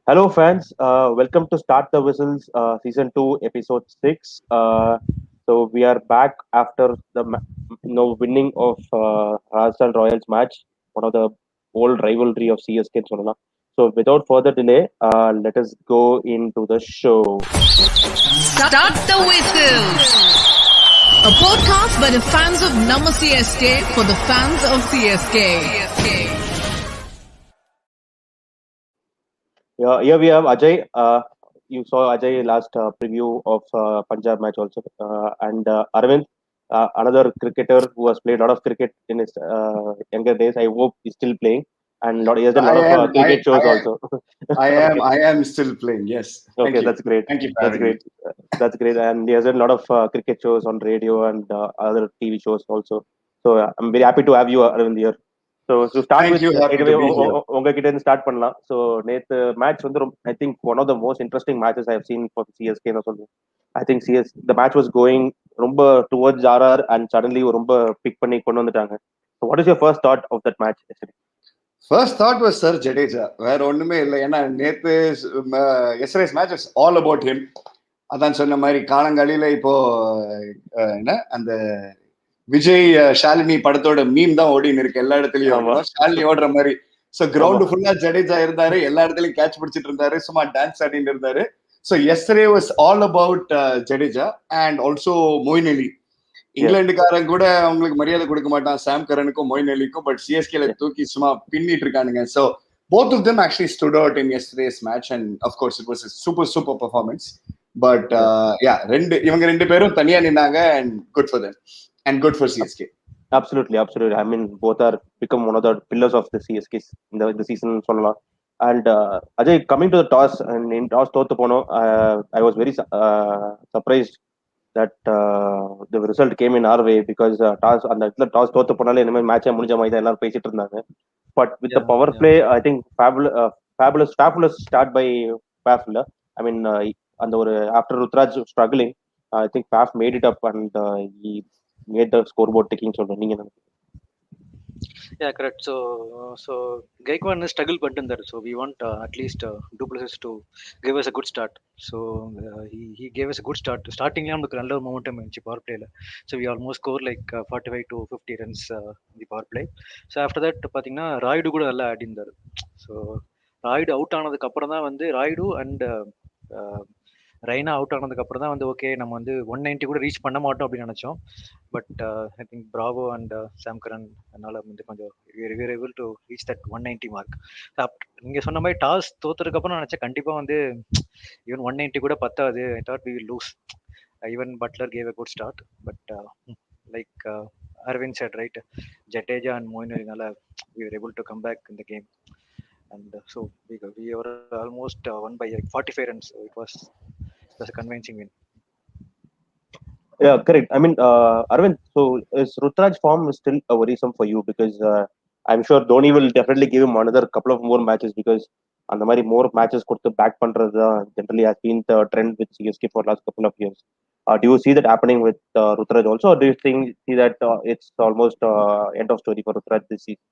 Hello, fans. Welcome to Start the Whistles, Season 2, Episode 6. So, we are back after the winning of Rajasthan Royals match, one of the old rivalry of CSK and Sonala. So, without further delay, let us go into the show. Start the Whistles, a podcast by the fans of Nama CSK for the fans of CSK. Here we have Ajay. You saw Ajay last preview of Punjab match also, and Arvind, another cricketer who has played a lot of cricket in his younger days. I hope he's still playing, and he has done a I lot of am. cricket shows also. I am. Okay, I am still playing. Yes. Thank okay, you. that's great. Thank you for That's having me. great. That's great, and he has done a lot of cricket shows on radio and other TV shows also. So I'm very happy to have you, Arvind, here. So start Thank with you. Happy இதுவே to be here. உங்ககிட்ட இருந்து start பண்ணலாம். So நேற்று match வந்து I think one of the most interesting matches I have seen for CSK தான் சொல்லுவேன். I think the match was going ரொம்ப towards RR and suddenly ரொம்ப பிக் பண்ணி கொண்டு வந்துட்டாங்க. So what is your first thought of that match? First thought was Sir Jadeja. வேற ஒண்ணுமே இல்லை. ஏன்னா நேத்து yesterday's match is all about him. அதான் சொன்ன மாதிரி காலங்காலியில இப்போ என்ன அந்த விஜய் ஷாலினி படத்தோட மீம் தான் ஓடின்னு இருக்கு எல்லா இடத்துலயும். ஷாலினி ஓடுற மாதிரி. ஸோ கிரவுண்ட் ஃபுல்லா ஜடேஜா இருந்தாரு, எல்லா இடத்துலயும் கேட்ச் பிடிச்சிட்டு இருந்தாரு, சும்மா டான்ஸ் ஆடிட்டு இருந்தாரு. So yesterday was all about Jadeja and also Moeen Ali. இங்கிலாந்துக்காரன் கூட அவங்களுக்கு மரியாதை கொடுக்க மாட்டான் சாம் கரனுக்கும் மொயின் அலிக்கும், பட் சிஎஸ்கேல தூக்கி சும்மா பின்னிட்டு இருக்கானுங்க. So both of them actually stood out in yesterday's match and of course it was a super performance. But இவங்க ரெண்டு பேரும் தனியா நின்னாங்க and good for them and good for CSK. Absolutely. I mean, both are become one of the pillars of the CSK in the season சொல்லலாம். And Ajay, coming to the toss, and in toss தோத்து போனோம், I was very surprised that the result came in our way because அந்த இடத்துல toss தோத்து போனாலே இந்த மாதிரி மேட்சே முடிஞ்ச மாதிரி தான் எல்லாரும் பேசிட்டு இருந்தாங்க. But with the power play, I think fabulous start by Faf. I mean, அந்த ஒரு after Rutraj struggling, I think Faf made it up and he made the scoreboard ticking. சொல்றேன், நீங்க என்ன? Yeah, correct. So Gaikwad struggle பண்ணிட்டு, so we want at least Duplessis to give us a good start. So he gave us a good start. Starting நமக்கு நல்ல ஒரு momentum இருந்துச்சு power playல. So we almost score like 45 to 50 runs in the power play. So after that பாத்தீங்கன்னா ராய்டு கூட நல்லா ஆடி இருந்தாரு. So Rayudu out ஆனதுக்கு அப்புறம் தான் வந்து ராய்டு அண்ட் ரெய்னா அவுட் ஆனதுக்கு அப்புறம் தான் வந்து ஓகே நம்ம வந்து 190 கூட ரீச் பண்ண மாட்டோம் அப்படின்னு நினைச்சோம். But I think Bravo and Sam Curran அதனால வந்து கொஞ்சம் able to reach that 190 mark. நீங்க சொன்ன மாதிரி டாஸ் தோத்ததுக்கு அப்புறம் நினைச்சேன் கண்டிப்பா வந்து ஈவன் 190 கூட பத்தாது. I thought we will lose. Even Buttler gave a good start, but like Aravind said right, Jadeja and Moeen Ali we were able to come back in the game. And so we were almost won by like 45 runs. So it was a convincing win. Yeah, correct. I mean, Arvind, so is Rutraj form still a worrisome for you? Because I'm sure Dhoni will definitely give him another couple of more matches because அந்த மாதிரி more matches கொடுத்து back பண்றது generally has been the trend with CSK for last couple of years. Do you see that happening with Rutraj also, or do you see that it's almost end of story for Rutraj this season?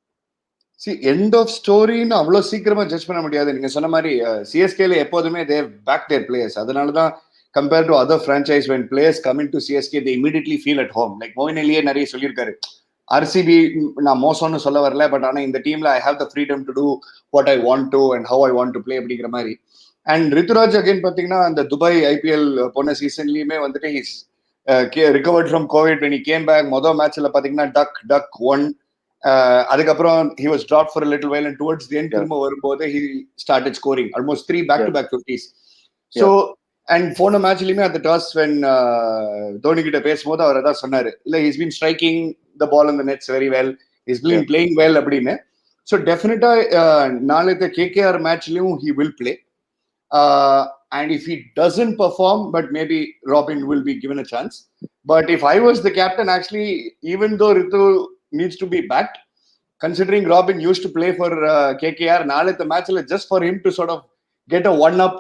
End of ஸ்டோரின்னு அவ்வளோ சீக்கிரமா judge பண்ண முடியாது. நீங்க சொன்ன மாதிரி சிஎஸ்கேல எப்போதுமே தேர் பேக் தேர் பிளேயர்ஸ். அதனாலதான் compare to other franchise when players coming to CSK they immediately feel at home. Like Moeen அலியே நிறைய சொல்லியிருக்காரு, ஆர்சிபி நான் மோசம்னு சொல்ல வரல, பட் ஆனால் இந்த டீம்ல I have the freedom to do what I want to and how I want to play அப்படிங்கிற மாதிரி. அண்ட் ரித்துராஜ் அகைன் பார்த்தீங்கன்னா அந்த துபாய் ஐபிஎல் போன சீசன்லயுமே வந்துட்டு he's recovered from Covid. When he came back மொதல் மேட்ச்ல பார்த்தீங்கன்னா டக் 1. அதுக்கப்புறம் he was dropped for a little while and towards the end திரும்ப வரும்போது he started scoring almost 3 back-to-back 50s. So and போன மேட்ச்லயுமே அந்த டாஸ் when தோனி கிட்ட பேசும்போது அவர் அதான் சொன்னாரு, இல்ல he's been striking the ball in the nets very well, he's been playing well அப்படின்னு. So definitely நாளைக்கு KKR மேட்ச்லயும் he will play and if he doesn't perform, but maybe Robin will be given a chance. But if I was the captain, actually, even though Ritu needs to be backed, considering Robin used to play for KKR, naale the match just for him to sort of get a one-up,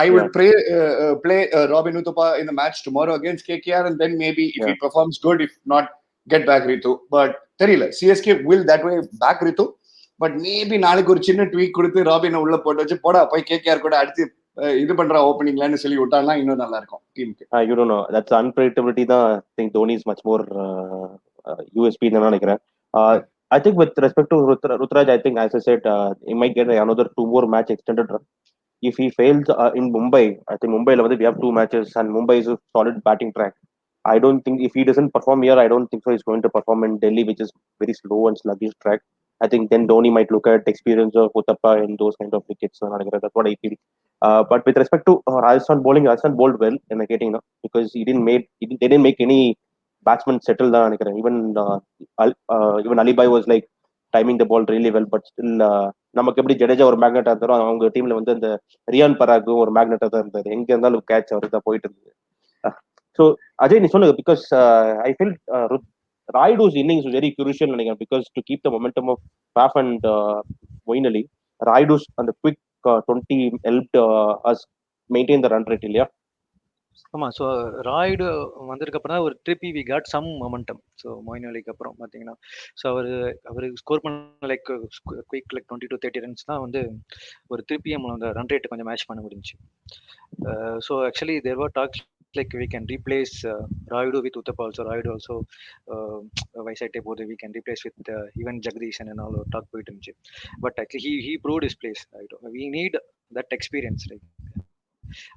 I would play Robin Uthappa in the match tomorrow against KKR, and then maybe if he performs good, if not, get back Ritu. But therila CSK will that way back Ritu, but maybe நாளைக்கு ஒரு சின்ன tweak கொடுத்து ராபினை உள்ள போட்டு வச்சு போடா போய் KKR கூட அடுத்து இது பண்ற ஓப்பனிங்லன்னு சொல்லி விட்டாங்கன்னா இன்னும் நல்லா இருக்கும் டீமுக்கு. You don't know. That's unpredictability. I think Dhoni is much more USP than I think. I think with respect to Rutraj, I think as I said, he might get another 2 more match extended run. If he fails in Mumbai, I think Mumbai level we have 2 matches and Mumbai is a solid batting track. I don't think if he doesn't perform here, I don't think so he's going to perform in Delhi, which is very slow and sluggish track. I think then Dhoni might look at experience of Uthappa in those kind of wickets. That's what I feel. But with respect to Rajasthan bowling, Rajasthan bowled well in the getting, because they didn't make any batsman settle down. Even Ali Bhai was like timing the ball really well, but still நமக்கு எப்படி ஜடேஜா ஒரு மேக்னெட்டா இருந்தாலும் அவங்க டீம்ல வந்து அந்த Ryan பராகும் ஒரு மேக்னெட்டா தான் இருந்தாரு. எங்க இருந்தாலும் கேட்ச் அவரு தான் போயிட்டு இருந்தது. ஸோ அஜய் நீ சொன்னது because I feel Raidu's innings was very crucial because to keep the momentum of Faf and Moeen Ali, Raidu's and the quick 20 helped us maintain the run rate. இல்லையா? ஆமா. ஸோ ராய்டு வந்ததுக்கு அப்புறம் தான் ஒரு ட்ரிப்பி we got some momentum. So Moeen அலிக்கு அப்புறம் பார்த்தீங்கன்னா ஸோ அவர் ஸ்கோர் பண்ண like quick like 20 to 30 runs தான் வந்து ஒரு திருப்பி அந்த ரன் ரேட் கொஞ்சம் மேட்ச் பண்ண முடிஞ்சு. So actually there were talks like we can replace Raidu with Uthappa also. Raidu also Vaisate both we can replace with even Jagdish and all talk போயிட்டு இருந்துச்சு. But actually he proved his place. We need that experience. Like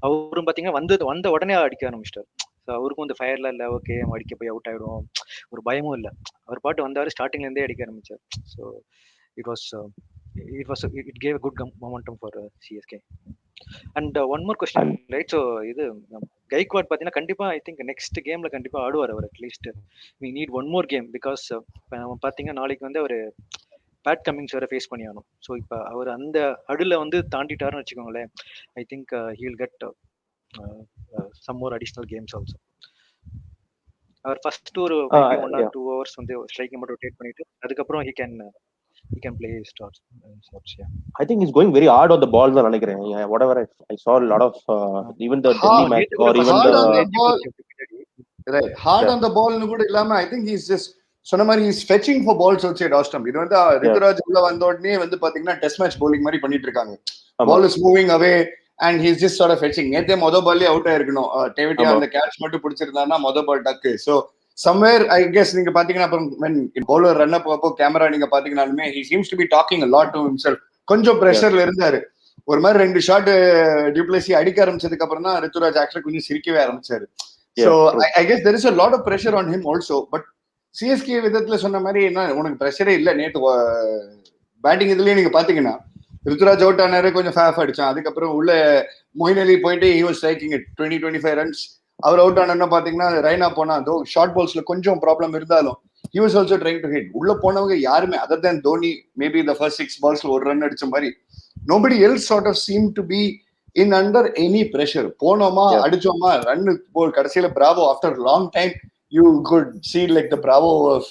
அவரும் பார்த்தீங்கன்னா வந்த உடனே அடிக்க ஆரம்பிச்சிட்டார். So அவருக்கும் இந்த ஃபயர்லாம் இல்லை, ஓகே அடிக்க போய் அவுட் ஆகிடும் ஒரு பயமும் இல்லை. அவர் பாட்டு வந்தார் ஸ்டார்டிங்லேருந்தே அடிக்க ஆரம்பிச்சார். So it gave good momentum for CSK. And one more question right. So இது கைக்வாட் பார்த்தீங்கன்னா கண்டிப்பாக ஐ திங்க் நெக்ஸ்ட் கேமில் கண்டிப்பாக ஆடுவார் அவர். At least we need one more game because நம்ம பார்த்தீங்கன்னா நாளைக்கு வந்து அவர் பேட் கமிங்ஸ் வேற ஃபேஸ் பண்ணி ஆகணும். ஸோ இப்போ அவர் அந்த அடுல வந்து தாண்டிட்டாருன்னு வச்சுக்கோங்களேன், I think he will get some more additional games also. அவர் ஃபர்ஸ்ட் ஒரு 1 or 2 hours வந்து ஸ்ட்ரைக்கிங் மட்டும் ரொட்டேட் பண்ணிட்டு அதுக்கப்புறம் he can play starts. I think he's going very hard on the ball தான் நினைக்கிறேன். Whatever I saw a lot of even the Delhi match or even the hard on the ball னு கூட இல்லாம I think he's just சொன்ன மாதிரி is fetching for balls outside off stump. இது வந்து ரித்துராஜ் உள்ள வந்த உடனே வந்து பாத்தீங்கன்னா டெஸ்ட் மேட்ச் பவுலிங் மாதிரி பண்ணிட்டு இருக்காங்க. Ball is moving away and he's just sort of fetching. நேத்தே மொத பால்லே அவுட் ஆயிருக்கணும். டேவிட்டியா அந்த கேட்ச் மட்டும் பிடிச்சிருந்தாருன்னா மொத பால் டக்கு. ஸோ சம்வேர் ஐ கெஸ் நீங்க பாத்தீங்கன்னா அப்புறம் பவுலர் ரன் அப் அப்போ கேமரா நீங்க பாத்தீங்கன்னாலுமே he seems to be talking a lot to himself. கொஞ்சம் பிரஷர்ல இருந்தாரு. ஒரு மாதிரி 2 ஷாட் டியூப்ளசி அடிக்க ஆரம்பிச்சதுக்கு அப்புறம் தான் ரித்துராஜ் ஆக்சுவலா கொஞ்சம் சிரிக்கவே ஆரம்பிச்சாரு. So I guess there is a lot of pressure on him also. But CSK விதத்துல சொன்ன மாதிரி என்ன உனக்கு ப்ரெஷரே இல்லை. நேற்று பேட்டிங் இதுலயே நீங்க பாத்தீங்கன்னா ருத்துராஜ் அவுட் ஆனாரு, கொஞ்சம் ஃபேஃப் அடிச்சான். அதுக்கப்புறம் உள்ள மொயின் அலி போயிட்டு he was striking at 20-25 runs. அவர் அவுட் ஆனா பாத்தீங்கன்னா ரைனா போனா அதோ ஷார்ட் பால்ஸ்ல கொஞ்சம் ப்ராப்ளம் இருந்தாலும் he was also trying to hit. உள்ள போனவங்க யாருமே other than Dhoni maybe the first 6 balls ஒரு ரன் அடிச்ச மாதிரி nobody else sort of seemed to be in under any pressure. போனோமா அடிச்சோமா ரன்னு போல் கடைசியில Bravo after long time you could see like the Bravo of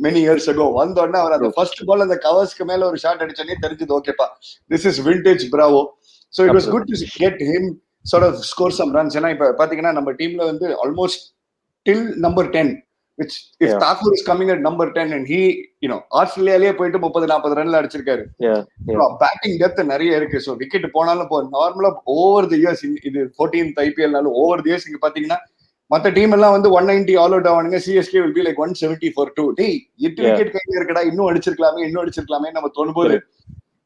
many years ago. வந்தோடனே அவர் அந்த first ball அந்த கவர்ஸ்க்கு மேல ஒரு ஷாட் அடிச்சோடனே தெரிஞ்சது ஓகேப்பா this is vintage Bravo. So it was good to get him sort of score some runs. ஏன்னா இப்ப பாத்தீங்கன்னா நம்ம டீம்ல வந்து almost till number 10 which if Thakur is coming at number 10 and he ஆஸ்திரேலியாலயே போயிட்டு 30-40 ரன்ல அடிச்சிருக்காரு. பேட்டிங் டெப்த் நிறைய இருக்கு. ஸோ விக்கெட் போனாலும் நார்மலா ஓவர் தி இயர்ஸ் இது 14th IPL over the years இங்க பாத்தீங்கன்னா மற்ற டீம் எல்லாம் வந்து 190 ஆல் அவுட் ஆவானுங்க. CSK will be like 170 for 2. டேய் 8 விக்கெட் கையில இருக்கடா, இன்னும் அடிச்சிருக்கலாமே நம்ம தோணும்போது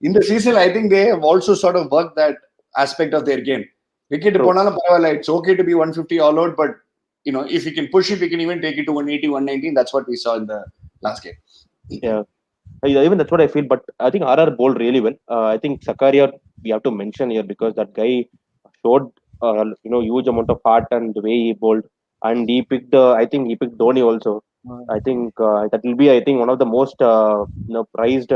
இந்த season I think they have also sort of work that aspect of their game. Wicket போனாலும் பரவாயில்ல, it's okay to be 150 all out, but if you can push it, we can even take it to 180, 119. That's what we saw in the last game. Even that's what I feel. But I think RR bowled really well. I think Sakaria we have to mention here because that guy showed huge amount of heart and the way he bowled, and he picked I think he picked Dhoni also. I think that will be one of the most prized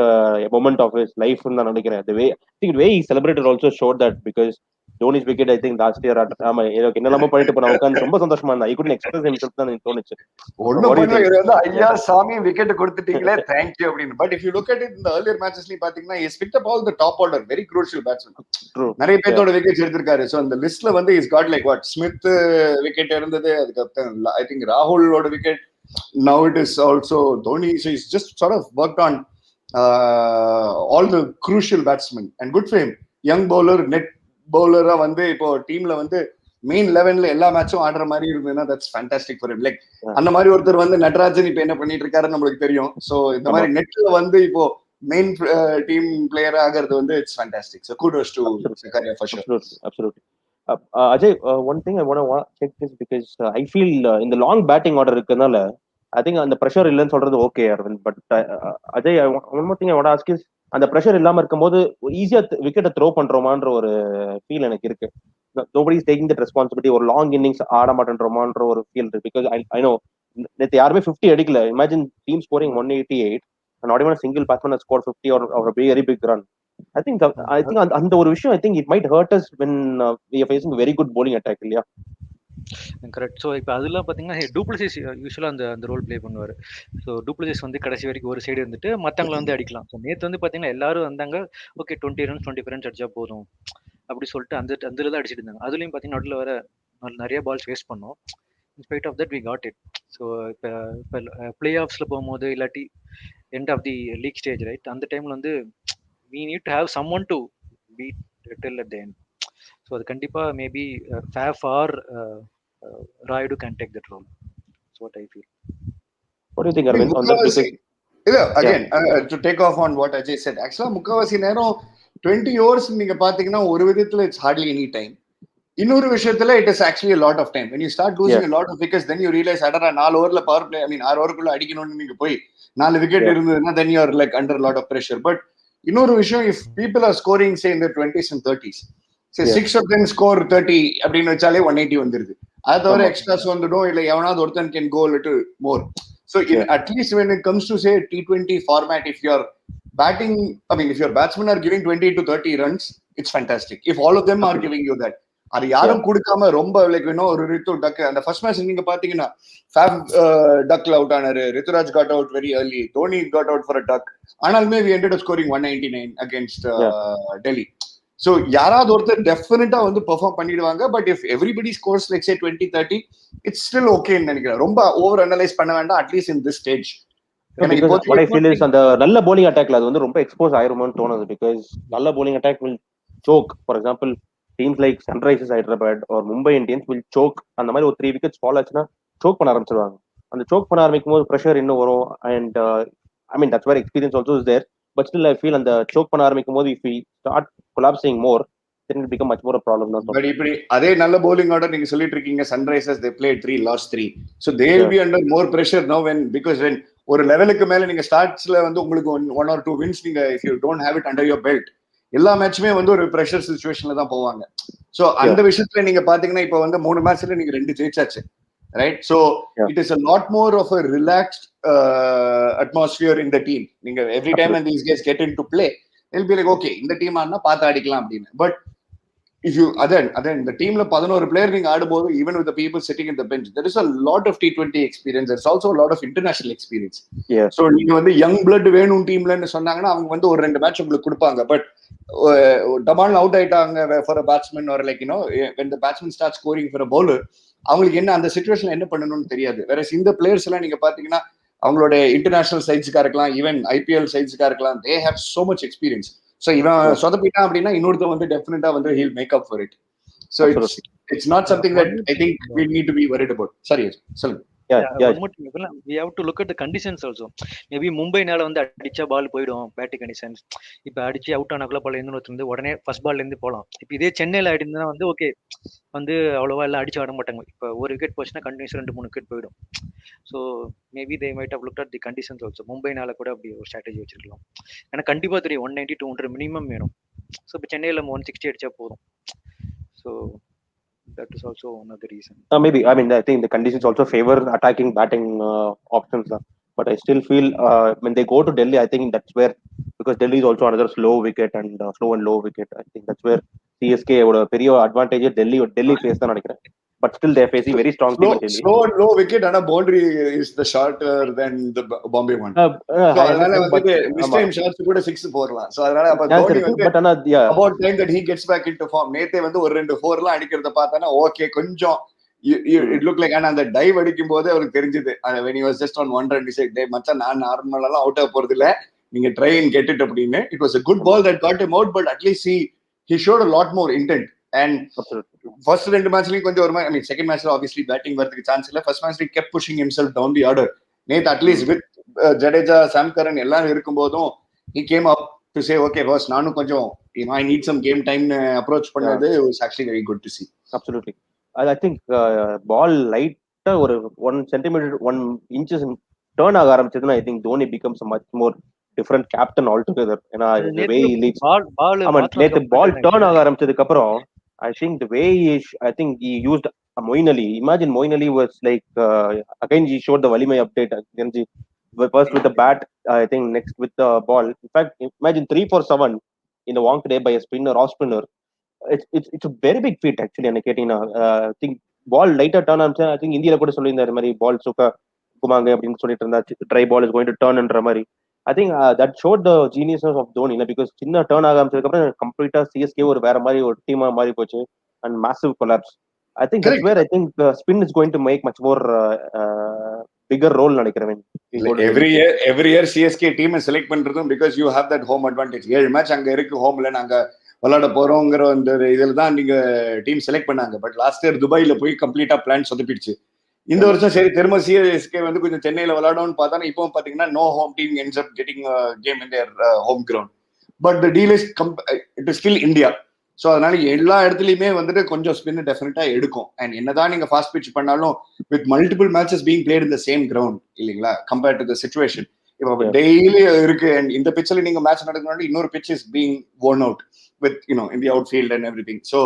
moment of his life in the way he celebrated also showed that, because Dhoni's wicket I think last year என்னெல்லாமோ பண்ணிட்டு போனா உட்கார்ந்து ரொம்ப சந்தோஷமா இருந்தா. I couldn't express himself தான் எனக்கு தோணுச்சு. ஐயா சாமி விக்கெட் கொடுத்துட்டீங்களே thank you அப்படின்னு. But if you look at it in the earlier matches பாத்தீங்கன்னா he picked up all the top order very crucial batsmen. நிறைய பேரோட விக்கெட்ஸ் எடுத்திருக்காரு. சோ அந்த லிஸ்ட்ல வந்து he's got like what Smith wicket இருந்தது, அதுக்கு I think ராகுலோட விக்கெட், now it is also Dhoni. So he's just sort of worked on all the crucial batsman and good for him. Young bowler, net பவுலரா வந்து இப்போ டீம்ல வந்து main 11ல எல்லா மேட்சும் ஆடுற மாதிரி இருந்ததுன்னா that's fantastic for him. Like அந்த மாதிரி ஒருத்தர் வந்து நட்ராஜன் இப்ப என்ன பண்ணிட்டு இருக்காருன்னு நம்மளுக்கு தெரியும். சோ இந்த மாதிரி நெட்ல வந்து இப்போ மெயின் டீம் பிளேயர் ஆகிறது வந்து it's fantastic. So kudos to Zakaria for sure. Absolutely. Ajay, one thing I want to check this because I feel in the long batting order இருக்கனால I think அந்த pressure இல்லைன்னு சொல்றது okay Aravind. But Ajay, one more thing I want to ask is அந்த pressure இல்லாம இருக்கும்போது ஈஸியா விக்கெட்டை throw பண்றோமான்ற ஒரு ஃபீல் எனக்கு இருக்கு. nobody is taking that responsibility. ஒரு லாங் இன்னிங்ஸ் ஆட மாட்டேன்றோமான்ற ஒரு ஃபீல் இருக்கு. பிகாஸ் ஐ நோ நேற்று யாருமே 50 அடிக்கல. Imagine team scoring 188 and not even a single batsman has scored 50 or a very big run. I think அந்த ஒரு விஷயம் I think it might hurt us when we are facing a very good bowling attack இல்லையா? Correct. So இப்போ அதெல்லாம் பார்த்தீங்கன்னா du Plessis யூஸ்வலாக அந்த role play பண்ணுவார். ஸோ டூப்ளசிஸ் வந்து கடைசி வரைக்கும் ஒரு சைடு இருந்துட்டு மற்றவங்களை வந்து அடிக்கலாம். ஸோ நேற்று வந்து பார்த்தீங்கன்னா எல்லாரும் வந்தாங்க, ஓகே 20 ரன்ஸ் 25 ரன்ஸ் அடிச்சா போதும் அப்படி சொல்லிட்டு அதில் தான் அடிச்சிட்டு இருந்தாங்க. அதுலேயும் பார்த்தீங்கன்னா நடுவில் வர நிறைய பால்ஸ் வேஸ்ட் பண்ணோம். In spite of that we got it. So இப்போ பிளே ஆஃப்ஸில் போகும்போது இல்லாட்டி end of the league stage right, அந்த டைமில் வந்து we need to have someone to beat till at the end. So அது கண்டிப்பா maybe Faf or Rayudu can take that role. That's what I feel. What do you think, Arvind, on that? Again, to take off on what Ajay said, actually முக்காவாசி நேரம் 20 overs நீங்க பாத்தீங்கன்னா ஒரு விதத்துல it's hardly any time. இன்னொரு விஷயத்துல it is actually a lot of time. When you start losing a lot of wickets, then you realize அடடா 4 ஓவர்ல பவர் பிளே, 6 ஓவருக்குள்ள அடிக்கணும்னு நீங்க போய் 4 விக்கெட் இருந்ததுன்னா then you are like under a lot of pressure. But இன்னொரு விஷயம், if people are scoring say in the 20s and 30s, say 6 of them score 30 அப்படின்னு வச்சாலே 180 வந்துருது. அது தவிர எக்ஸ்ட்ராஸ் வந்துடும், இல்ல எவனாவது ஒருத்தன் can go a little more. So at least when it comes to say T20 format, if you're batting, if your batsmen are giving 20 to 30 runs, it's fantastic. If all of them are giving you that, அது யாரும் கொடுக்காம ரொம்ப like ஒரு ரித்து டக் அந்த first match நீங்க பாத்தீங்கன்னா ஃபேப் டக்ல out ஆனாரு, Ruturaj got out very early, Dhoni got out for a duck. ஆனாலுமே we ended up scoring 199 against Delhi. So யாராவது ஒருத்தர் டெஃபினட்டா வந்து பெர்ஃபார்ம் பண்ணிடுவாங்க. But if everybody scores like say 20-30, it's still ஓகேன்னு நினைக்கிறேன். ரொம்ப ஓவர் அனலைஸ் பண்ண வேண்டாம் அட்லீஸ்ட் இன் திஸ் ஸ்டேஜ். அந்த நல்ல bowling attackல அது வந்து ரொம்ப எக்ஸ்போஸ் ஆயிருமோன்னு தோணுது. பிகாஸ் நல்ல bowling attack will choke. For example teams like Sunrisers Hyderabad or Mumbai Indians will choke. அந்த மாதிரி ஒரு 3 wickets fall ஆச்சுன்னா choke பண்ண ஆரம்பிச்சிருவாங்க. அந்த choke பண்ண ஆரம்பிக்கும் போது pressure இன்னும் வரும். And that's where experience also is there. But still I feel அந்த choke பண்ண ஆரம்பிக்கும் போது if we start collapsing more, then it will become much more a problem. But இப்படி அதே நல்ல bowling order நீங்க சொல்லிட்டு இருக்கீங்க, Sunrisers they played 3, lost 3. So they will be under more pressure now because when ஒரு லெவலுக்கு மேல நீங்க ஸ்டார்ட்ஸ்ல வந்து உங்களுக்கு 1 or 2 wins நீங்க if you don't have it under your belt, எல்லா மேட்சுமே வந்து ஒரு ப்ரெஷர் சிச்சுவேஷன்ல தான் போவாங்க. சோ அந்த விஷயத்துல நீங்க பாத்தீங்கன்னா இப்ப வந்து 3 மேட்ச்ல நீங்க 2 ஜெயிச்சாச்சு, right? So it is a lot more of a relaxed atmosphere in the team. நீங்க every time when these guys get into play, they'll be like okay, இந்த டீம் ஆனா பாத்து அடிக்கலாம் அப்படின்னு. But if you then the teamல 11 player நீங்க ஆடும்போது, even with the people sitting in the bench, there is a lot of T20 experience. There's also a lot of international experience. So நீங்க வந்து young blood வேணும் டீம்லன்னு சொன்னாங்கன்னா அவங்க வந்து ஒரு 2 match உங்களுக்கு கொடுப்பாங்க. பட் டபால் அவுட் ஆயிட்டாங்க for a batsman or like when the batsman starts scoring for a bowler, அவங்களுக்கு என்ன அந்த சிச்சுவேஷன்ல என்ன பண்ணணும்னு தெரியாது. வேற இந்த பிளேயர்ஸ் எல்லாம் நீங்க பாத்தீங்கன்னா அவங்களோட இன்டர்நேஷனல் சைட்ஸ்க்கா இருக்கலாம், ஈவன் IPL சைட்ஸ்க்கா இருக்கலாம், they have so much experience. So இவன் சொதப்பிட்டான் அப்படின்னா இன்னொருத்த வந்து டெஃபினட்டா வந்து he'll make up for it. So it's not something that I think we need to be worried about. Sorry, சொல்லுங்க. We have to look at the conditions also. Maybe மும்பைனால வந்து அடிச்சா பால் போயிடும், பேட்டிங் கண்டிஷன்ஸ். இப்ப அடிச்சு அவுட் ஆனக்குள்ள பால் இருந்து உடனே first பால்ல இருந்து போலாம். இப்ப இதே சென்னையில ஆடினா வந்து ஓகே வந்து அவ்வளவா எல்லாம் அடிச்சு ஆட மாட்டாங்க. இப்ப ஒரு விக்கெட் போச்சுன்னா கண்டினியூஸ் 2-3 விக்கெட் போயிடும். So maybe they might have looked at the conditions also. மும்பைனால கூட அப்படி ஒரு ஸ்ட்ராட்டஜி வச்சிருக்கலாம். ஏன்னா கண்டிப்பா தெரியும் 190-200 மினிமம் வேணும். ஸோ இப்போ சென்னையில 160 அடிச்சா போதும். So that is also one of the reasons. Maybe I think the conditions also favor attacking batting options. But I still feel when they go to Delhi, I think that's where, because Delhi is also another slow wicket and slow and low wicket, I think that's where CSK ஓட பெரிய advantage Delhi face தான் நினைக்கிறேன். But still they are facing very strong team in Delhi. Slow and low wicket and a boundary is the shorter than the Bombay one. So அதனால வந்து mistime shots கூட 6 போறலாம். So அதனால அப்ப தோனி வந்து about time that he gets back into form. நேத்தே வந்து ஒரு 2 4லாம் அடிக்கிறத பார்த்தானா ஓகே கொஞ்சம் it looked like அந்த டைவ் அடிக்கும் போது அவருக்கு தெரிஞ்சது when he was just on one run, he said டேய் மச்சான் நான் நார்மலா அவுட் ஆக போறது இல்ல, நீங்க ட்ரை அண்ட் கெட் இட் அப்படின்னு. It was a good ball that got him out, but at least he showed a lot more intent. And first 2 மேட்ச்லயும் கொஞ்சம் ஒரு மாதிரி, செகண்ட் மேட்ச்ல ஆப்வியஸ்லி பேட்டிங் வரதுக்கு சான்ஸ் இல்ல. ஃபர்ஸ்ட் மேட்ச்ல kept pushing himself down the order. நேத்து at least with Jadeja, சாம் கரன் எல்லாரும் இருக்கும் போதும் he came up to say okay boss, நானும் கொஞ்சம் I need some game time approach பண்ணது was actually very good to see. Absolutely. I think ball lighter ஒரு 1 centimeter 1 inches turn ஆக ஆரம்பிச்சதுன்னா I think Dhoni becomes a much more different captain altogether. ஏன்னா the way he leads நேத்து பால் turn ஆக ஆரம்பிச்சதுக்கு அப்புறம் I think the way I think he used Moeen Ali. Imagine Moeen Ali was like again he showed the Valimai update. First with the bat, I think next with the ball. In fact, imagine 3 for 7 in the Wong today by a spinner, off spinner. It's a very big feat actually. I think ball lighter turn. I think India கூட சொல்லியிருந்தாரு மாதிரி ball சுக்க குமாங்க அப்படின்னு சொல்லிட்டு இருந்தா, dry ball is going to turn என்ற மாதிரி. I think that showed the genius of Dhoni, because சின்ன turn ஆக ஆரம்பிச்சதுக்கு அப்புறம் கம்ப்ளீட்டா சிஎஸ்கே ஒரு வேற மாதிரி ஒரு டீமா மாறி போச்சு and massive collapse. I think that's where I think spin is going to make much more bigger role நினைக்கிறேன். every year CSK team select பண்றதும் because you have that home advantage. 7 match அங்க இருக்கு ஹோம்ல, நாங்க விளையாட போறோங்கிற அந்த இதுல தான் நீங்க டீம் செலக்ட் பண்ணாங்க. பட் லாஸ்ட் இயர் துபாயில போய் கம்ப்ளீட்டா பிளான் சொதப்பிடுச்சு. இந்த வருஷம் சரி திரும்ப சிஎஸ்கே வந்து கொஞ்சம் சென்னையில விளையாடணும்னு பார்த்தா இப்போ பாத்தீங்கன்னா no home team ends up getting a game in their home ground. But the deal is it is still India. So அதனால எல்லா இடத்துலயுமே வந்துட்டு கொஞ்சம் ஸ்பின் டெஃபினட்டா எடுக்கும். அண்ட் என்னதான் நீங்க ஃபாஸ்ட் பிச் பண்ணாலும் with multiple matches being played in the same ground இல்லைங்களா, கம்பேர்ட் டு த சிச்சுவேஷன். இப்போ டெய்லி இருக்கு அண்ட் இந்த பிச்சில் நீங்க மேட்ச் நடக்கணும், இன்னொரு pitch is being worn out with in the outfield and everything. So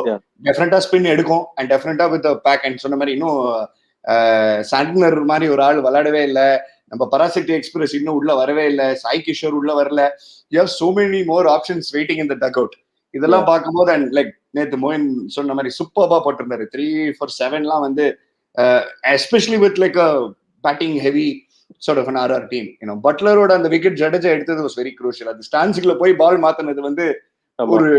டெஃபினட்டா ஸ்பின் எடுக்கும் அண்ட் டெஃபினட்டா வித் பேக். அண்ட் சொன்ன மாதிரி இன்னும் சாண்ட்னர் மாதிரி ஒரு ஆள் விளையாடவே இல்லை, நம்ம பராசக்தி எக்ஸ்பிரஸ் இன்னும் உள்ள வரவே இல்லை, சாய் கிஷோர் உள்ள வரல. You have so many more options waiting in the dugout. இதெல்லாம் பார்க்கும்போது அண்ட் லைக் நேத்து மோயின் சொன்ன மாதிரி சூப்பர்பா போட்டிருந்தாரு. 3 for 7 வந்து especially with like a batting heavy sort of an RR team. பட்லரோட அந்த விக்கெட் ஜடேஜா எடுத்தது வாஸ் வெரி க்ரூஷியல். அது ஸ்டான்ஸுக்குள்ள போய் பால் மாத்தினது வந்து ஒரு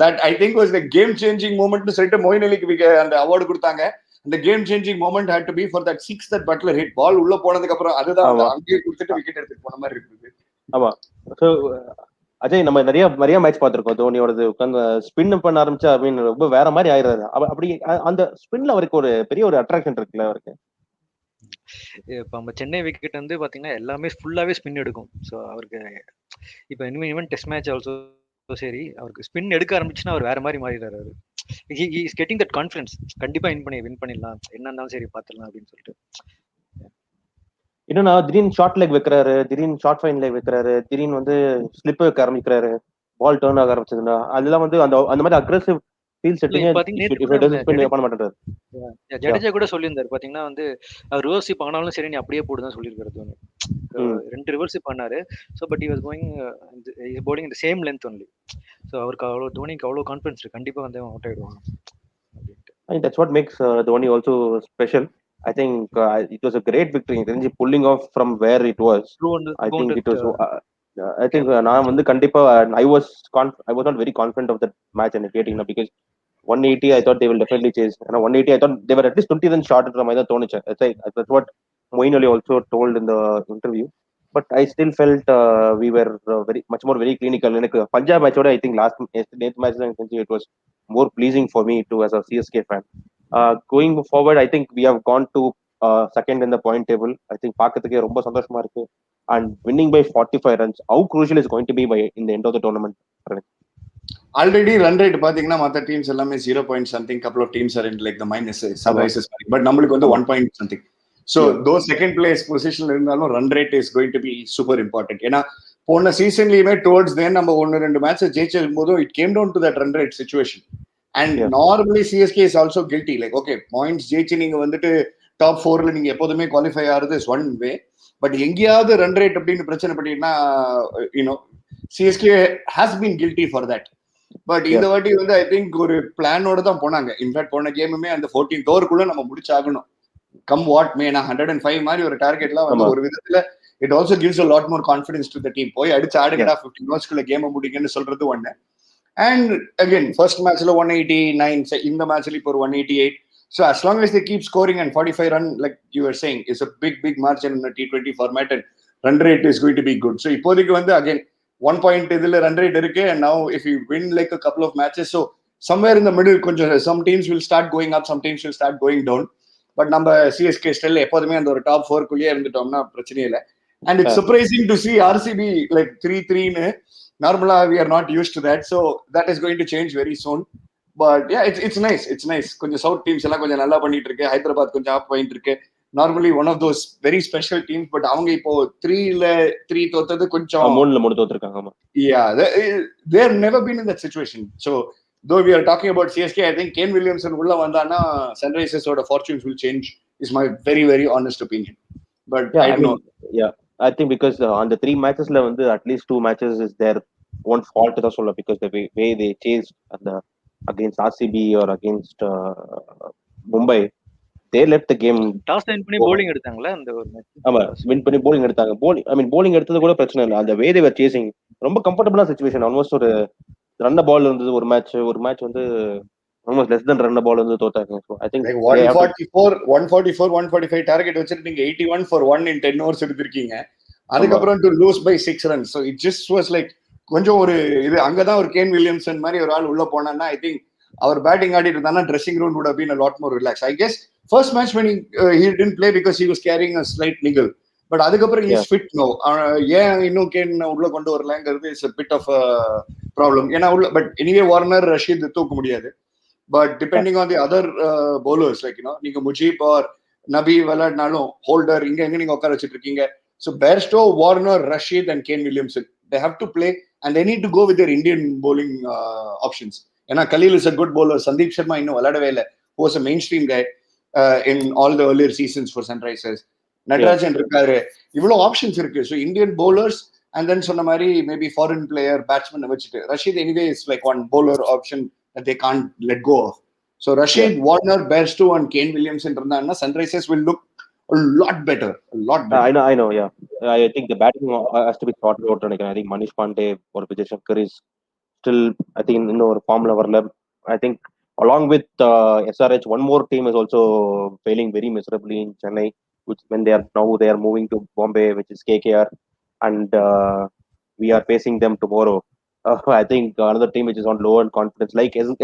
that I think was the game changing மூமெண்ட்னு சொல்லிட்டு மோயின் அலிக்கு அந்த அவார்டு கொடுத்தாங்க. அந்த game changing moment had to be for that 6 that Buttler hit. Ball உள்ள போனதுக்கு அப்புறம் அதுதான் அங்கேயே கொடுத்துட்டு விக்கெட் எடுத்துட்டு போன மாதிரி இருக்குது. ஆமா. ஸோ அஜய், நம்ம நிறைய மேட்ச் பார்த்திருக்கோம் தோனியோடது. உட்காந்து ஸ்பின் பண்ண ஆரம்பிச்சா அப்படின்னு ரொம்ப வேற மாதிரி ஆயிடுறாரு. அப்படி அந்த ஸ்பின்ல அவருக்கு ஒரு பெரிய ஒரு அட்ராக்ஷன் இருக்குல்ல அவருக்கு. இப்போ நம்ம சென்னை விக்கெட் வந்து பாத்தீங்கன்னா எல்லாமே ஃபுல்லாவே ஸ்பின் எடுக்கும். ஸோ அவருக்கு இப்போ இனிமேல் டெஸ்ட் மேட்ச் ஆல்சோ சரி, அவருக்கு ஸ்பின் எடுக்க ஆரம்பிச்சுன்னா அவர் வேற மாதிரி மாறிடுறாரு. அவர் he is getting that confidence. கண்டிப்பா வின் பண்ணிடலாம், என்ன இருந்தாலும் சரி பாத்துடலாம் அப்படின்னு சொல்லிட்டு. இன்னும் திடீர்னு ஷார்ட் லெக் வைக்கிறாரு, திடீர்னு ஷார்ட் ஃபைன் லெக் வைக்கிறாரு, திடீர்னு வந்து ஸ்லிப் வைக்க ஆரம்பிக்கிறாரு, பால் டர்ன் ஆக ஆரம்பிச்சதுன்னா அதெல்லாம் வந்து அந்த மாதிரி அக்ரெசிவ் ஃபீல் செட்டிங் பண்ண மாட்டாரு. ஜடேஜா கூட சொல்லியிருந்தாரு பாத்தீங்கன்னா வந்து ரிவர்ஸ் ஆனாலும் சரி நீ அப்படியே போடுதான் சொல்லியிருக்காரு தோனி. 2 ரிவர்ஸ் பண்ணாரு. So but he was going bowling in the same length only. So அவருக்கு தோனிக்கு அவ்வளோ கான்ஃபிடன்ஸ் இருக்கு, கண்டிப்பா வந்து அவுட் ஆயிடுவாங்க. That's what makes Dhoni also special. I think it was a great victory. Renji pulling off from where it was. I think it was. I think நான் வந்து கண்டிப்பா I was not very confident of that match and getting up because 180 I thought they will definitely chase. 180 I thought they were at least 20 runs short of my தோணுச்சு. That's what Moeen Ali also told in the interview. But I still felt we were very clinical. எனக்கு பஞ்சாப் மேட்சோட I think last match it was more pleasing for me too as a CSK fan. Going forward, I think we have gone to second in the point table. I think பார்க்கிறதுக்கே ரொம்ப சந்தோஷமா இருக்கு. And winning by 45 runs, how crucial is going to be in the end of the tournament? Already run rate பாத்தீங்கன்னா மற்ற teams எல்லாமே 0 point something, couple of teams are in like the minus sunrises, but நம்மளுக்கு வந்து 1 point something. So those second place position இருந்தாலும் run rate is going to be super important. ஏன்னா போன சீசன்லயுமே towards தென் நம்ம 1-2 match ஜெயிச்சும் போதும் it came down to that run rate situation. And normally CSK is also guilty. Like okay, points ஜெயிச்சு நீங்க வந்துட்டு top 4ல நீங்க எப்போதுமே குவாலிஃபை ஆகிறது is one way. பட் எங்கேயாவது ரன் ரேட் அப்படின்னு பிரச்சனை பண்ணிட்டீங்கன்னா CSK has been guilty for that. But இந்த வாட்டி வந்து ஐ திங்க் ஒரு பிளானோட தான் போனாங்க. இன்ஃபேக்ட் போன கேமுமே அந்த 14th ஓவருக்குள்ள நம்ம முடிச்சாகணும், கம் வாட் மே. 105 மாதிரி ஒரு டார்கெட்லாம் வந்து ஒரு விதத்துல it also gives a lot more confidence to the team. போய் அடிச்சு ஆடுங்கடா 15 ஓவர்ஸ்க்குள்ள கேமை முடிங்கன்னு சொல்றது ஒண்ணு. அண்ட் அகைன் ஃபர்ஸ்ட் மேட்ச்ல 189, இந்த மேட்ச்ல இப்போ ஒரு 188. So as long as they keep scoring and 45 run, like you were saying, is a big margin in a T20 format and run rate is going to be good. So இப்போதைக்கு வந்து again 1 point இதுல run rate இருக்கு, and now if you win like a couple of matches, so somewhere in the middle கொஞ்சம் some teams will start going up, some teams will start going down. But நம்ம CSK still எப்போதுமே அந்த ஒரு top 4 குள்ளேயே இருந்துட்டோம்னா பிரச்சனையே இல்லை. And it's surprising to see RCB like 3-3. Normally we are not used to that, so that is going to change very soon. But yeah, it's nice. கொஞ்சம் south teams எல்லாம் கொஞ்சம் நல்லா பண்ணிட்டு இருக்கு. ஹைதராபாத் கொஞ்சம் ஆப் பண்ணிட்டு இருக்கு. Normally one of those very special teams, but அவங்க இப்போ 3 தோத்தது கொஞ்சம் 3 தோத்துருக்காங்க. ஆமா. Yeah, they have never been in that situation. So though we are talking about CSK, I think Kane Williamson உள்ள வந்தானா Sunrisers oda fortunes will change, is my very very honest opinion. But yeah, I don't know. Yeah, I think because on the 3 matches la வந்து at least 2 matches is their one fault da solla, because the way they chased against RCB or against Mumbai, they left the game. Toss win பண்ணி bowling எடுத்தாங்களா அந்த ஒரு match? ஆமா, win பண்ணி bowling எடுத்தாங்க. bowling எடுத்தது கூட பிரச்சனை இல்லை. அந்த way they were chasing ரொம்ப கம்ஃபர்டபிளா சிச்சுவேஷன். ஆல்மோஸ்ட் ஒரு ரன் பால் இருந்தது ஒரு மேட்ச் வந்து almost less than run ball வந்து தோத்தாங்க. So I think like 144 145 target வச்சிட்டு நீங்க 81 for 1 in 10 overs எடுத்திருக்கீங்க. அதுக்கு அப்புறம் to lose by 6 runs, so it just was like கொஞ்சம் ஒரு இது அங்கதான் ஒரு கேன் வில்லியம்சன் மாதிரி ஒரு ஆள் உள்ள போனான்னா I think அவர் பேட்டிங் ஆடிட்டு இருந்தானா dressing room would have been a lot more relaxed. I guess first match when he didn't play because he was carrying a slight niggle, but அதுக்கப்புறம் he is fit now. ஏன் இன்னும் can உள்ள கொண்டு வரலங்கிறது is a bit of a problem. ஏன்னா உள்ள but anyway Warner Rashid தூக்க முடியாது. But depending on the other bowlers, like நீங்க முஜீப் or நபி விளையாடினாலும் ஹோல்டர் இங்க எங்க நீங்க உட்கார வச்சிட்டு இருக்கீங்க. So Bairstow, Warner, Rashid and Kane Williamson, they have to play and they need to go with their Indian bowling options. ஏன்னா Khalil is a good bowler. Sandeep Sharma இன்னும் விளையாடவே இல்லை, who was a mainstream guy in all the earlier seasons for Sunrisers. Natarajan இருக்காரு. இவ்வளவு options இருக்கு. So Indian bowlers and then சொன்ன மாதிரி maybe foreign player batsman வச்சுட்டு Rashid anyway is like one bowler option that they can't let go of. So Rashid, Warner, Bairstow and Kane Williamson இருந்தாங்கன்னா Sunrisers will look a lot better. I know. Yeah, I think the batting has to be sorted out. I think Manish Pandey or Vijay Shankar is still, I think, ஒரு ஃபார்ம்ல வரல. I think along with SRH, one more team is also failing very miserably in Chennai, which when they are moving to Bombay, which is KKR, and we are facing them tomorrow. I think another team which is on low on confidence,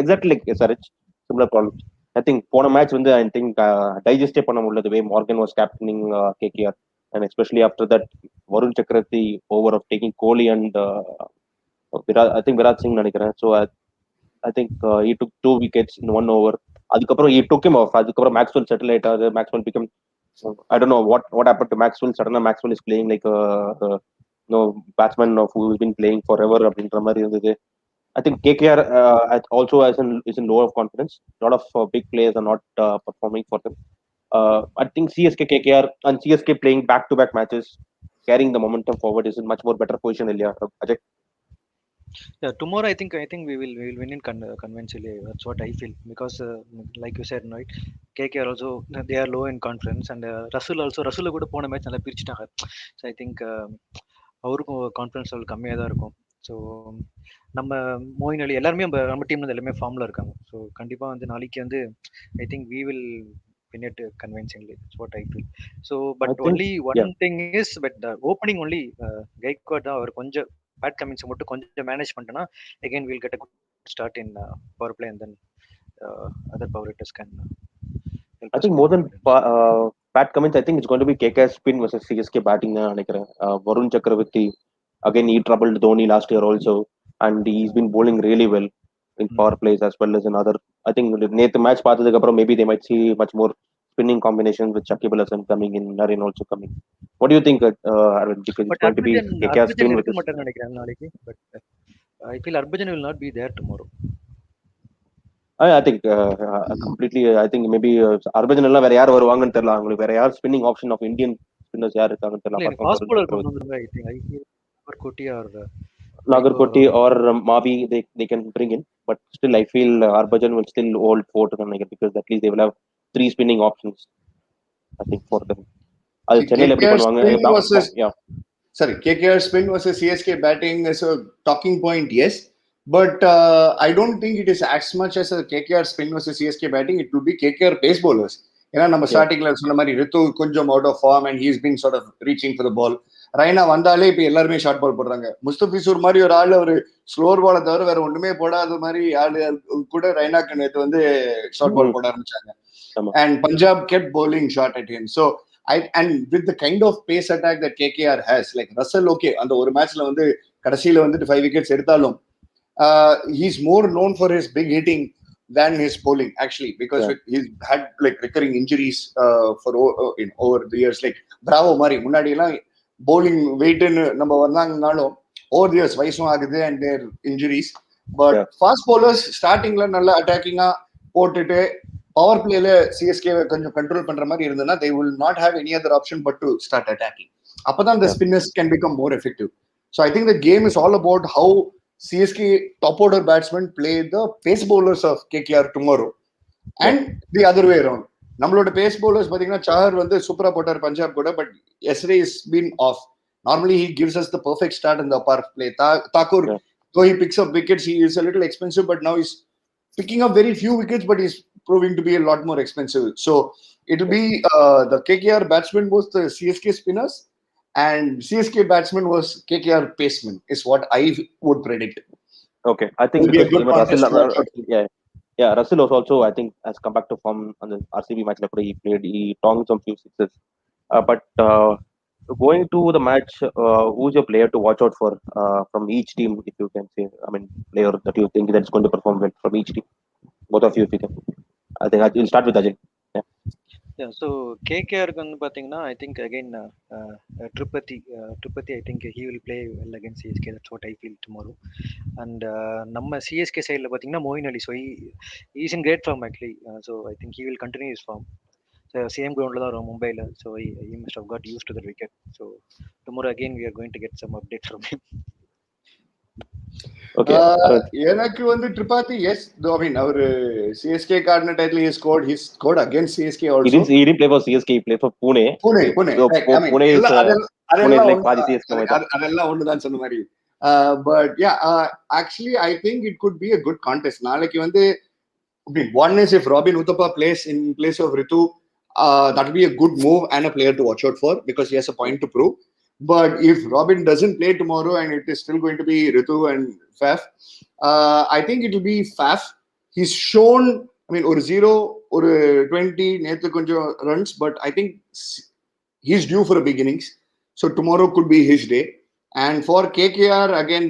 exactly like SRH, similar problems. I think போன match வந்து I think டைஜஸ்டே பண்ண முடியல the way Morgan was captaining KKR, and especially after that Varun Chakravarti over of taking Kohli and I think Virat Singh நினைக்கிறேன். So I think he took 2 wickets in 1 over. அதுக்கப்புறம் he took him off. அதுக்கப்புறம் Maxwell settle ஆயிட்டாரு. Maxwell become, I don't know what happened to Maxwell. Suddenly Maxwell is playing like batsman who's been playing forever அப்படின்ற மாதிரி இருந்தது. I think KKR also is in low of confidence. A lot of big players are not performing for them. I think CSK, KKR and CSK playing back-to-back matches, carrying the momentum forward, is in much more better position. Ajay? Yeah, tomorrow I think we will win in convincingly. That's what I feel, because like you said, right, KKR also they are low in confidence, and Russell கூட போன match நல்லா பிரிச்சிட்டாங்க. So I think அவருக்கும் confidence level கம்மியாக தான் இருக்கும். So நம்ம மோயின் அலி எல்லாருமே நம்ம டீம் வந்து எல்லாமே ஃபார்மில் இருக்காங்க. ஸோ கண்டிப்பாக வந்து நாளைக்கு வந்து I think we will win it convincingly. That's what I feel. So but only one thing is, but the opening only Gaikwad தான் அவர் கொஞ்சம் பேட் கமிங்ஸ் மட்டும் கொஞ்சம் மேனேஜ் பண்ணிட்டோன்னா again we'll get a good start in power play, and then other power hitters can help. I think more than Pat Cummins, I think it's going to be KKR spin versus CSK batting. Varun Chakravarti, again, he troubled Dhoni last year also, and he's been bowling really well in power plays as well as in other. I think the match பார்த்ததுக்கு அப்புறம் maybe they might see much more spinning combinations with Shakib Al Hasan coming in, Narine also coming. What do you think, Arvind? Because it's going to be KKR spin with நாளைக்கு, but I feel Harbhajan will not be there tomorrow. I think completely. I think maybe Harbhajan எல்லாம் வேற யார் வருவாங்கன்னு தெரியல. அவங்களுக்கு வேற யார் spinning option of Indian spinners யார் இருக்காங்கன்னு தெரியல. ஃபாஸ்ட் பவுலர் கொண்டு வந்தாங்க. I think Nagarkoti or Mavi they can bring in, but still I feel Harbhajan will still hold fort on because at least they will have 3 spinning options, I think, for them. அது சென்னையில எப்படி பண்ணுவாங்க? Sorry, KKR spin versus CSK batting is a talking point, yes. But I don't think it is as much as a KKR spin versus CSK batting. It will be KKR pace bowlers. ஏன்னா நம்ம ஸ்டார்டிங்ல சொன்ன மாதிரி ரித்து கொஞ்சம் out of form and he's been sort of reaching for the ball. Raina வந்தாலே இப்ப எல்லாருமே short ball போடுறாங்க. முஸ்தபிசூர் மாதிரி ஒரு ஆள் ஒரு ஸ்லோர் பாலை தவிர வேற ஒண்ணுமே போடாத மாதிரி ஆளு கூட ரைனாக்கு நேற்று வந்து ஷார்ட் பால் போட ஆரம்பிச்சாங்க. And Punjab kept bowling shot at him. So and with the kind of pace attack that KKR has, like Russell, okay, அந்த ஒரு மேட்ச்ல வந்து கடைசியில வந்துட்டு 5 wickets எடுத்தாலும் he's more known for his big hitting than his bowling actually, because he's had like recurring injuries for over the years. Like Bravo மாதிரி முன்னாடி எல்லாம் bowling weight ன்னு நம்ம வந்தாங்கனாலும் over the years வயசும் ஆகுது and their injuries. But fast bowlers startingல நல்லா அட்டாக்கிங்கா போட்டுட்டு power பிளேல சிஎஸ்கே கொஞ்சம் கண்ட்ரோல் பண்ற மாதிரி இருந்ததுன்னா they will not have any other option but to start attacking. அப்பதான் the spinners can become more effective. So I think the game is all about how CSK top order batsmen play the pace bowlers of KKR tomorrow and the other way around. நம்மளோட pace bowlers பாத்தீங்கன்னா சாஹர் வந்து சூப்பரா போட்டார் பஞ்சாப் கூட, but yesterday has been off. Normally he gives us the perfect start in the power play. Thakur, though he picks up wickets, he is a little expensive, but now he's picking up very few wickets, but he's proving to be a lot more expensive. So it'll be the KKR batsman was the CSK spinners and CSK batsman was KKR paceman is what I would predict. Okay, I think because Russell was also, I think, has come back to form on the RCB match. He played, he tonged some few sixes. But going to the match, who's your player to watch out for from each team, if you can say? I mean, player that you think that's going to perform well from each team. Both of you, if you can. I think we'll start with Ajay. Yeah, so KKR வந்து பாத்தீங்கன்னா I think again Tripati I think he will play well against CSK. That's what I feel tomorrow. And நம்ம CSK side ல பாத்தீங்கன்னா Moeen Ali, so he is in great form actually. So I think he will continue his form. So same ground la தான் மும்பைல, so he must have got used to the wicket. So tomorrow again we are going to get some updates from him. Okay. எனக்கு வந்து Tripathi, yes, though I mean our CSK corner title he scored against CSK also. He didn't play for CSK, he played for Pune. So Pune is like பாதி CSK. அதெல்லாம் ஒண்ணுதான் சொன்ன மாதிரி. But yeah, actually I think it could be a good contest. நாளைக்கு வந்து one is if Robin Uthappa plays in place of Ritu, that will be a good move and a player to watch out for because he has a point to prove. But if Robin doesn't play tomorrow and it is still going to be Ritu and Faf, I think it will be Faf. He's shown, I mean, or 0 or 20 நேத்து கொஞ்சம் runs, but I think he's due for a big innings. So tomorrow could be his day. And for KKR, again,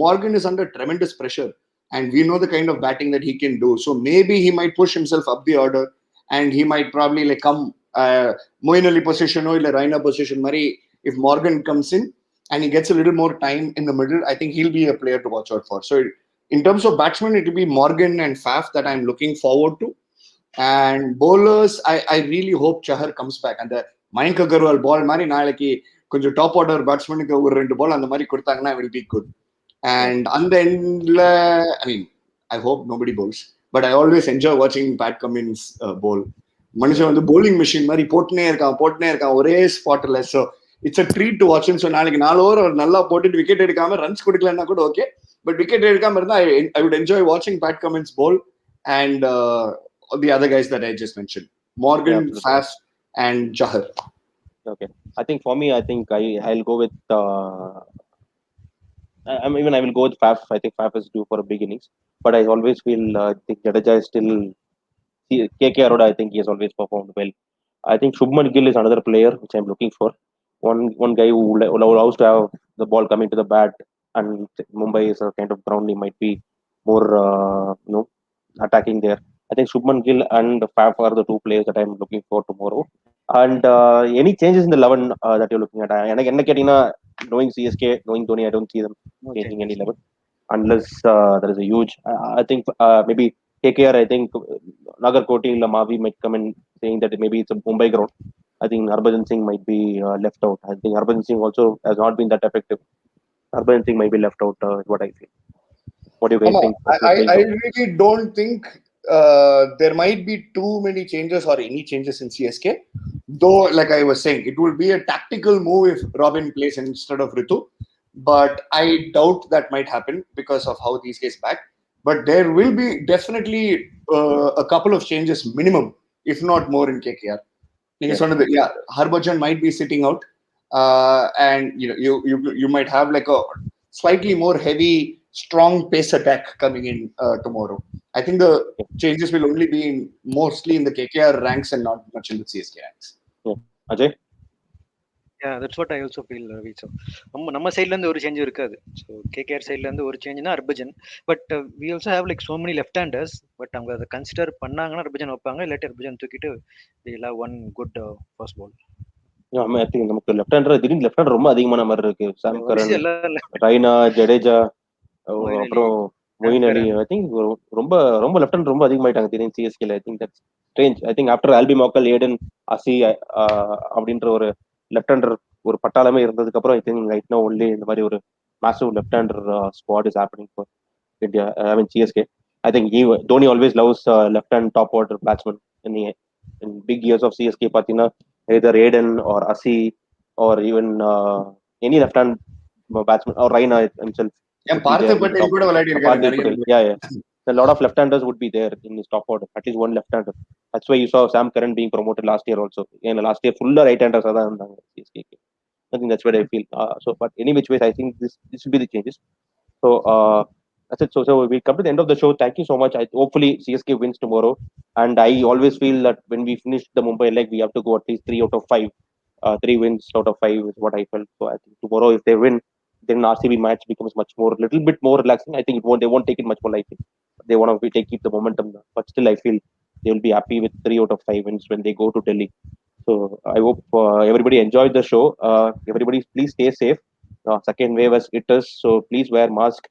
Morgan is under tremendous pressure. And we know the kind of batting that he can do. So maybe he might push himself up the order and he might probably like come Moeen Ali position or Raina position. Mari, if Morgan comes in and he gets a little more time in the middle, I think he'll be a player to watch out for. So in terms of batsmen, it will be Morgan and Faf that I'm looking forward to. And bowlers, I really hope Chahar comes back. And the Mayank Agarwal ball, Mari Nalaki, கொஞ்சம் top order பேட்ஸ்மேனுக்கு ஒரு 2 பால் அந்த மாதிரி கொடுத்தாங்கன்னா will be good. And அந்த எண்ட்ல I mean I hope nobody bowls, but I always enjoy watching Pat Cummins bowl. மனுஷன் வந்து bowling machine மாதிரி போட்டுனே இருக்கான் ஒரே ஸ்பாட்ல. So it's a treat to watch him. So நாளைக்கு 4 ஓவர் அவர் நல்லா போட்டுட்டு விக்கெட் எடுக்காம ரன்ஸ் கொடுக்கலன்னா கூட ஓகே, பட் விக்கெட் எடுக்காம இருந்தா I would enjoy watching Pat Cummins bowl and the other guys that I just mentioned, Morgan, Faf and Chahar. Okay, I think for me, I think I'll go with I will go with Faf. I think Faf is due for a big innings, but I always feel I think Jadeja is still KKR. I think he has always performed well. I think Shubman Gill is another player which I'm looking for. One guy who allows to have the ball coming to the bat, and Mumbai is a kind of ground, he might be more attacking there. I think Shubman Gill and Faf are the 2 players that I'm looking for tomorrow. And any changes in the 11 that you're looking at? என்ன கேட்டீங்கன்னா, knowing CSK, knowing Dhoni, I don't see them changing any 11 unless there is a huge. I think maybe KKR. I think Nagarkoti, Mavi might come in saying that maybe it's a Mumbai ground. I think Harbhajan Singh might be left out. I think Harbhajan Singh also has not been that effective. Harbhajan Singh might be left out. Is what I feel. What do you guys think? I really don't think there might be too many changes or any changes in CSK. Though, like I was saying, it will be a tactical move if Robin plays instead of Ritu. But I doubt that might happen because of how these guys back. But there will be definitely a couple of changes minimum, if not more, in KKR. Yeah, Harbhajan might be sitting out. and you might have like a slightly more heavy, strong pace attack coming in tomorrow. I think the changes will only be mostly in the KKR ranks and not much in the CSK ranks. Ajay? Yeah, that's what I also feel, Ravi. So நம்ம சைடுல இருந்து ஒரு change இருக்காது. So KKR சைடுல இருந்து ஒரு சேஞ்ச்னா Harbhajan. But we also have like so many left handers. But அவங்க அதை கன்சிடர் பண்ணாங்கன்னா ஹர்பஜன் வைப்பாங்க, இல்லாட்டி ஹர்பஜன் தூக்கிட்டு they will have one good first ball. I think நமக்கு லெஃப்ட் ஹேண்டர் திடீர்னு லெஃப்ட் ஹேண்டர் ரொம்ப அதிகமான மாதிரி இருக்கு. சாம் கரன், ரைனா, ஜடேஜா, அப்புறம் மொயின் அலி. ஐ திங்க் ரொம்ப ரொம்ப லெஃப்ட் ஹேண்டர் ரொம்ப அதிகமாயிட்டாங்க திடீர்னு சிஎஸ்கேல. I think that's strange. I think after Albie Morkel, Hayden, Hussey அப்படின்ற ஒரு லெஃப்ட் ஹேண்டர் ஒரு பட்டாளமே இருந்ததுக்கு அப்புறம் I think right now only இந்த மாதிரி ஒரு massive left hander squad is happening for India. I mean CSK. I think Dhoni always loves left hand top order batsmen in big years of CSK. Pathina either Aiden or Asi or even any left hand batsman or Raina himself. Yeah. A lot of left handers would be there in his top order. At least one left hander. That's why you saw Sam Curran being promoted last year also. Last year full right handers ada irundanga CSK. I think that's what I feel. But any which ways, I think this will be the changes. So that's it. So we come to the end of the show. Thank you so much. Hopefully CSK wins tomorrow. And I always feel that when we finish the Mumbai leg, we have to go at least 3 out of 5. 3 wins out of 5 is what I felt. So I think tomorrow, if they win, then RCB match becomes little bit more relaxing. I think they won't take it much more lightly. They want to keep the momentum. But still, I feel they will be happy with 3 out of 5 wins when they go to Delhi. So I hope everybody enjoyed the show. Everybody, please stay safe. Second wave has hit us, so please wear mask,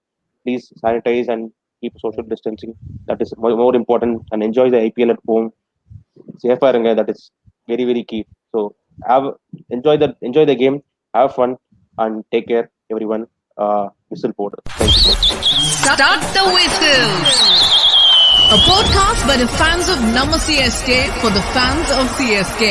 please sanitize and keep social distancing. That is more important. And enjoy the IPL at home. Safe irunga. That is very very key. So enjoy the game. Have fun and take care, everyone. Whistle border. Thank you. Start the whistle. A podcast by the fans of Nama CSK for the fans of CSK.